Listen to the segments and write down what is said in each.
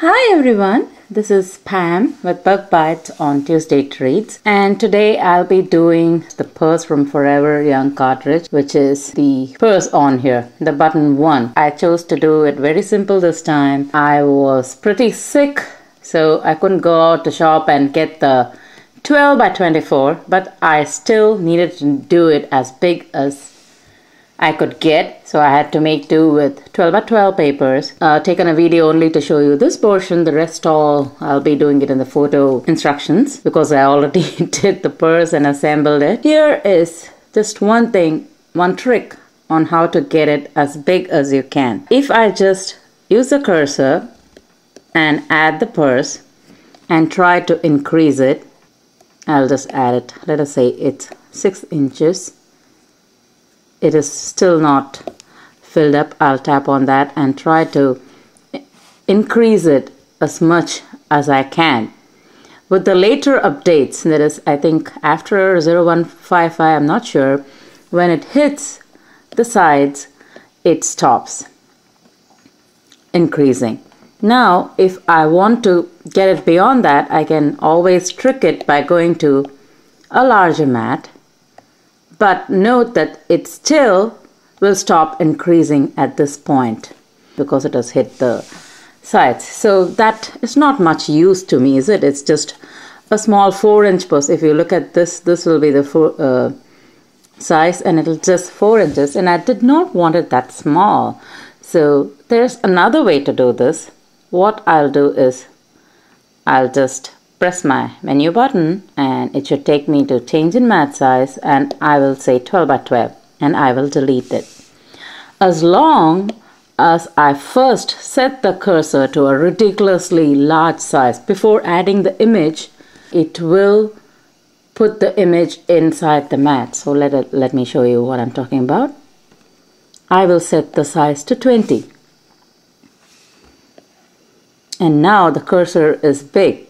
Hi everyone, this is Pam with Bug Bites on Tuesday Treats, and today I'll be doing the purse from Forever Young cartridge, which is the purse on here, the button 1. I chose to do it very simple this time. I was pretty sick, so I couldn't go out to shop and get the 12 by 24, but I still needed to do it as big as I could get, so I had to make do with 12 by 12 papers. Taken a video only to show you this portion. The rest all I'll be doing it in the photo instructions because I already did the purse and assembled it. Here is just one thing, one trick on how to get it as big as you can. If I just use the cursor and add the purse and try to increase it, I'll just add it. Let us say it's 6 inches. It is still not filled up. I'll tap on that and try to increase it as much as I can. With the later updates, that is, I think after 0155, I'm not sure, when it hits the sides, it stops increasing. Now, if I want to get it beyond that, I can always trick it by going to a larger mat. But note that it still will stop increasing at this point because it has hit the sides. So that is not much use to me, is it? It's just a small 4-inch purse. If you look at this, this will be the size and it'll just 4 inches. And I did not want it that small. So there's another way to do this. What I'll do is I'll just press my menu button and it should take me to change in mat size, and I will say 12 by 12 and I will delete it. As long as I first set the cursor to a ridiculously large size before adding the image, it will put the image inside the mat. So let me show you what I'm talking about. I will set the size to 20. And now the cursor is big.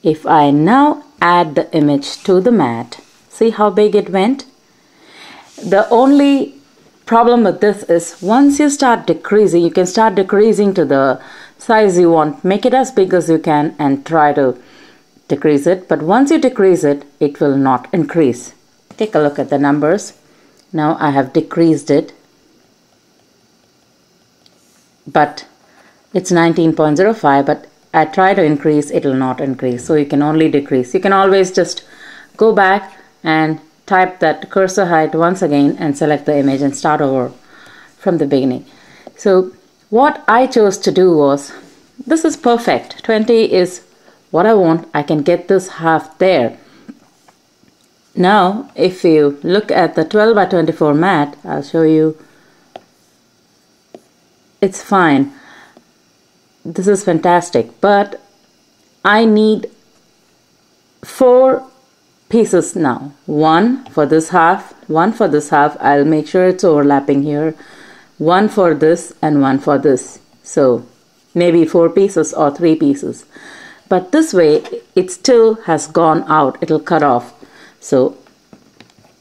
If I now add the image to the mat, see how big it went? The only problem with this is once you start decreasing, you can start decreasing to the size you want. Make it as big as you can and try to decrease it. But once you decrease it, it will not increase. Take a look at the numbers. Now I have decreased it, but it's 19.05, but I try to increase, it will not increase. So you can only decrease. You can always just go back and type that cursor height once again and select the image and start over from the beginning. So what I chose to do was, this is perfect. 20 is what I want. I can get this half there. Now, if you look at the 12 by 24 mat, I'll show you. It's fine. This is fantastic, but I need 4 pieces now. One for this half, one for this half. I'll make sure it's overlapping here. One for this and one for this. So maybe 4 pieces or 3 pieces. But this way, it still has gone out. It'll cut off. So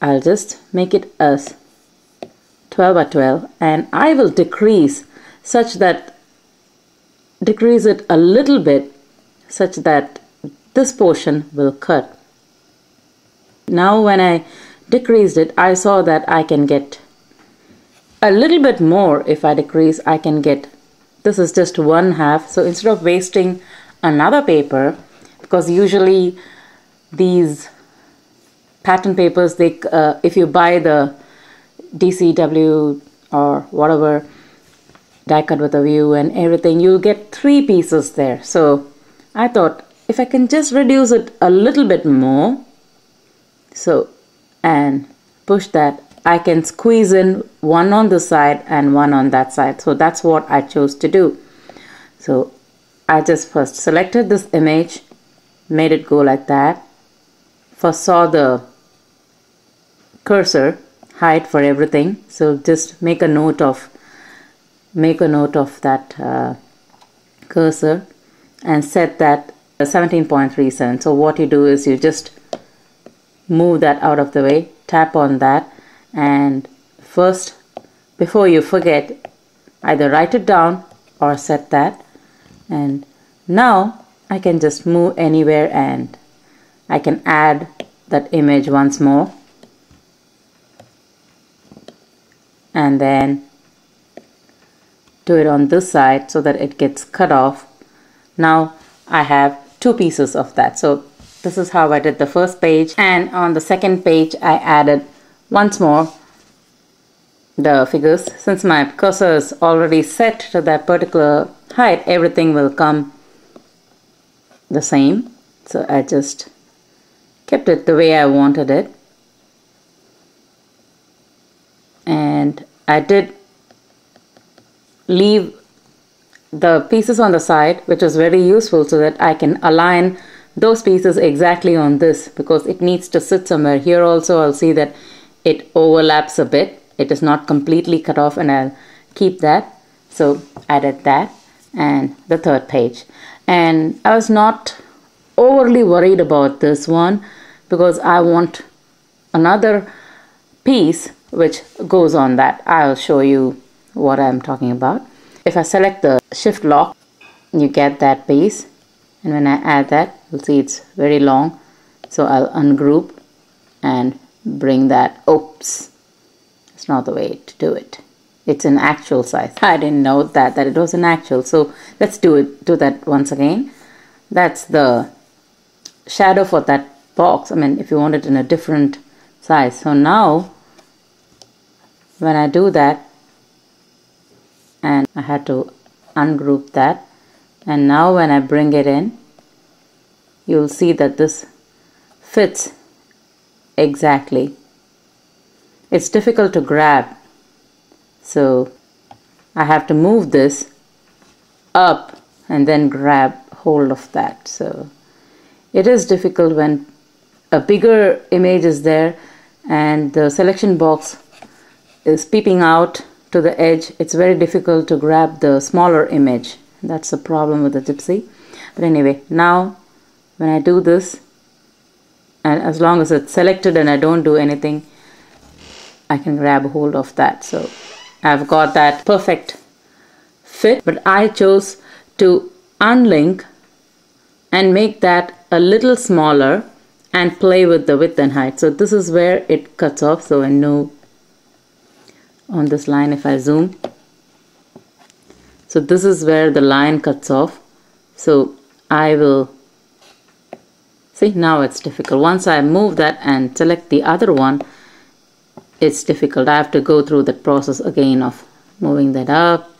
I'll just make it as 12 by 12, and I will decrease it a little bit such that this portion will cut. Now when I decreased it, I saw that I can get a little bit more. If I decrease, I can get, this is just 1/2. So instead of wasting another paper, because usually these pattern papers, they if you buy the DCW or whatever, die cut with a view and everything, you'll get 3 pieces there. So I thought if I can just reduce it a little bit more, so, and push that, I can squeeze in one on this side and one on that side. So that's what I chose to do. So I just first selected this image, made it go like that. First saw the cursor height for everything. So just make a note of that cursor and set that 17.37. So what you do is you just move that out of the way, tap on that, and first, before you forget, either write it down or set that, and Now I can just move anywhere and I can add that image once more, and then do it on this side so that it gets cut off. Now I have two pieces of that. So this is how I did the first page, and on the second page I added once more the figures. Since my cursor is already set to that particular height, everything will come the same. So I just kept it the way I wanted it, and I did leave the pieces on the side, which is very useful, so that I can align those pieces exactly on this, because it needs to sit somewhere. Here also I'll see that it overlaps a bit. It is not completely cut off, and I'll keep that. So I did that, and the third page. And I was not overly worried about this one because I want another piece which goes on that. I'll show you what I'm talking about. If I select the shift lock, you get that piece, and when I add that, you'll see it's very long. So I'll ungroup and bring that. Oops, it's not the way to do it. It's an actual size. I didn't know that it was an actual. So let's do that once again. That's the shadow for that box. I mean, if you want it in a different size. So now when I do that, and I had to ungroup that, and now when I bring it in, you'll see that this fits exactly. It's difficult to grab, so I have to move this up and then grab hold of that. So it is difficult when a bigger image is there and the selection box is peeping out to the edge. It's very difficult to grab the smaller image. That's the problem with the Gypsy. But anyway, now when I do this, and as long as it's selected and I don't do anything, I can grab hold of that. So I've got that perfect fit, but I chose to unlink and make that a little smaller and play with the width and height. So this is where it cuts off. So I know on this line, if I zoom, so this is where the line cuts off. So I will see, now it's difficult. Once I move that and select the other one, it's difficult. I have to go through that process again of moving that up,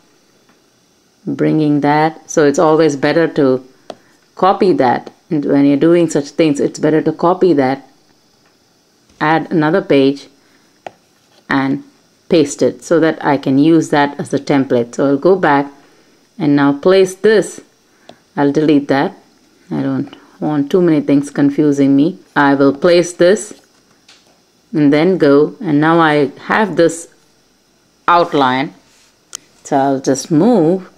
bringing that. So it's always better to copy that. And when you're doing such things, it's better to copy that, add another page, and paste it so that I can use that as a template. So I'll go back and now place this. I'll delete that. I don't want too many things confusing me. I will place this and then go, and now I have this outline. So I'll just move,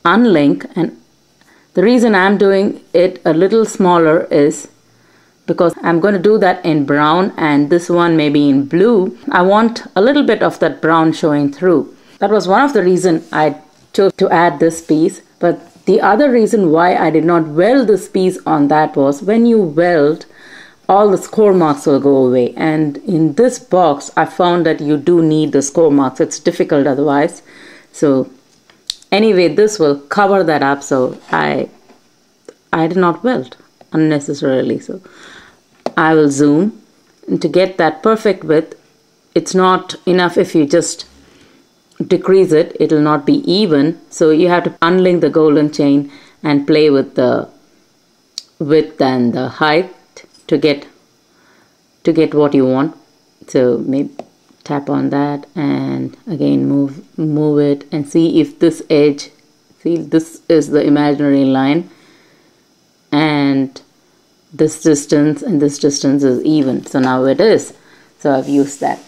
unlink, and the reason I'm doing it a little smaller is because I'm going to do that in brown and this one maybe in blue. I want a little bit of that brown showing through. That was one of the reasons I chose to add this piece. But the other reason why I did not weld this piece on that was when you weld, all the score marks will go away. And in this box, I found that you do need the score marks. It's difficult otherwise. So anyway, this will cover that up. So I did not weld unnecessarily. So I will zoom, and to get that perfect width, it's not enough if you just decrease it. It will not be even. So you have to unlink the golden chain and play with the width and the height to get what you want. So maybe tap on that and again move it and see if this edge, see, this is the imaginary line, and this distance and this distance is even. So now it is. So I've used that.